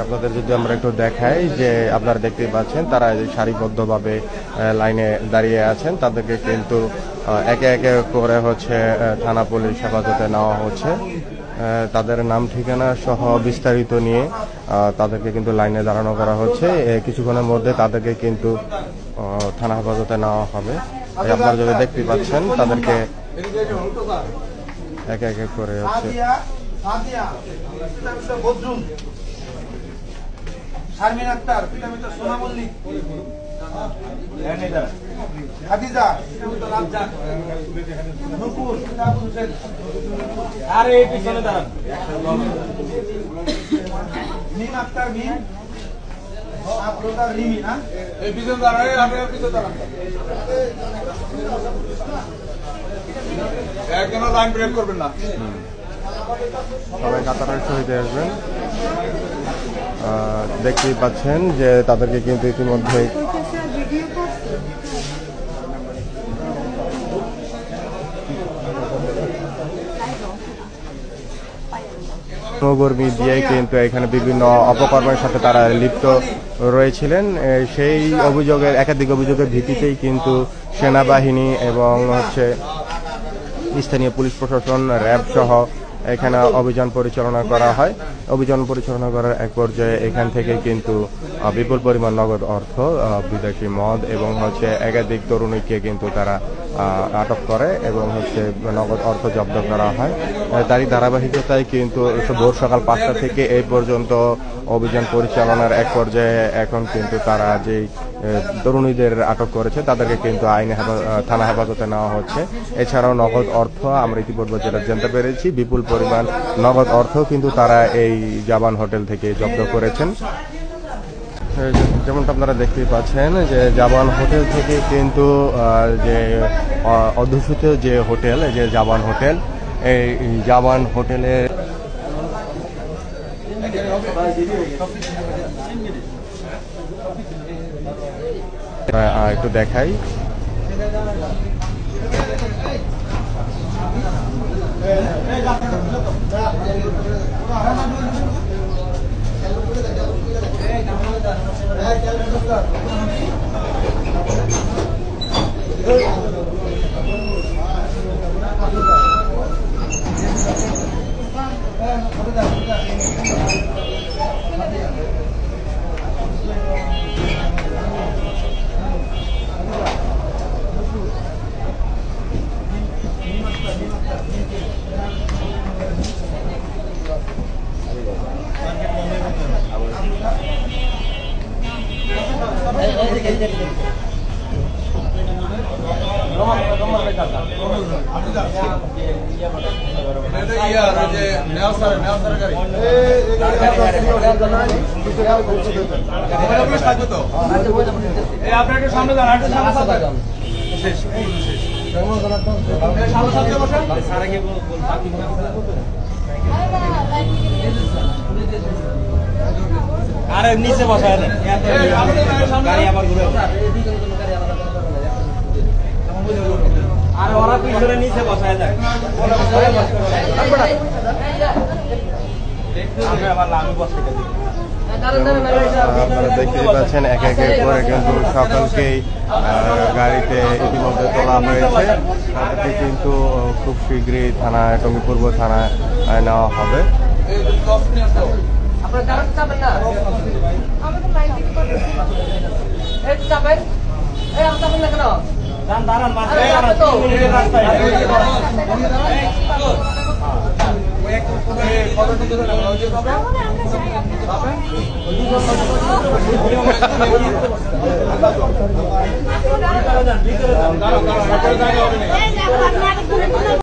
আপনাদের যদি আমরা একটু দেখাই যে আপনারা দেখতে পাচ্ছেন তারা সারিবদ্ধভাবে লাইনে দাঁড়িয়ে আছেন, তাদেরকে কিন্তু একে একে করে হচ্ছে থানা পুলিশ হেফাজতে নেওয়া হচ্ছে। তাদের নাম ঠিকানা সহ বিস্তারিত নিয়ে তাদেরকে কিন্তু লাইনে দাঁড়ানো করা হচ্ছে। কিছুক্ষণের মধ্যে তাদেরকে কিন্তু থানা হেফাজতে নেওয়া হবে। আপনারা যদি দেখতে পাচ্ছেন তাদেরকে একে একে করে হচ্ছে শারমিন আক্তার, পিতা মিতা সোনা মল্লিক, খাদিজা, পিতা মিতা রাজ্জাক, নুপুর, পিতা আবু হোসেন, আর এই পিছনে দাঁড়ান, মিম আক্তার, মিম আফরোজা রিমি, না এই পিছনে দাঁড়ান, আপনার পিছনে দাঁড়ান, একজনও লাইন ব্রেক করবেন না, সবাই কাতারের সহিত আসবেন। দেখতেই পাচ্ছেন যে তাদেরকে কিন্তু ইতিমধ্যে কর্মী দিয়ে কিন্তু এখানে বিভিন্ন অপকর্মের সাথে তারা লিপ্ত রয়েছিলেন। সেই অভিযোগের একাধিক অভিযোগের ভিত্তিতেই কিন্তু সেনাবাহিনী এবং হচ্ছে স্থানীয় পুলিশ প্রশাসন, র্যাব সহ এখানে অভিযান পরিচালনা করা হয়। অভিযান পরিচালনা করার এক পর্যায়ে এখান থেকে কিন্তু বিপুল পরিমাণ নগদ অর্থ, বিদেশি মদ এবং হচ্ছে একাধিক তরুণীকে কিন্তু তারা আটক করে এবং হচ্ছে নগদ অর্থ জব্দ করা হয়। তারই ধারাবাহিকতায় কিন্তু ভোর সকাল 5টা থেকে এই পর্যন্ত অভিযান পরিচালনার এক পর্যায়ে এখন কিন্তু তারা যেই তরুণীদের আটক করেছে তাদেরকে কিন্তু থানা হেফাজতে নেওয়া হচ্ছে। এছাড়াও নগদ অর্থ আমরা ইতিপূর্বে যেটা জানতে পেরেছি, বিপুল পরিমাণ নগদ অর্থ কিন্তু তারা এই জাবান হোটেল থেকে জব্দ করেছেন। যেমনটা আপনারা দেখতেই পাচ্ছেন যে জাবান হোটেল থেকে কিন্তু যে অধ্যুষিত যে হোটেল, যে জাবান হোটেল, এই জাবান হোটেলে একটু দেখাই। আরে নিচে বসায় না গাড়ি আবার ঘুরে আর ওরা পিছনে নিচে বসায় যায় আমি বসতে আপনারা দেখতেই পাচ্ছেন একে একে করে কিন্তু সকলকেই গাড়িতে ইতিমধ্যে তোলা হয়েছে। তাদেরকে কিন্তু খুব শীঘ্রই থানায় টঙ্গী পূর্ব থানায় নেওয়া হবে। আপনার দাঁড়াতে চাবেন না আমাকে লাইন দিতে পারবেন এই চাবেন এই আপনি চাবেন না কেন দাঁড়ান মাঝে আরে দাঁড়ান তো। 3 মিনিটের রাস্তায় এই দেখো, আপনি আগে ঘুরে ঘুরে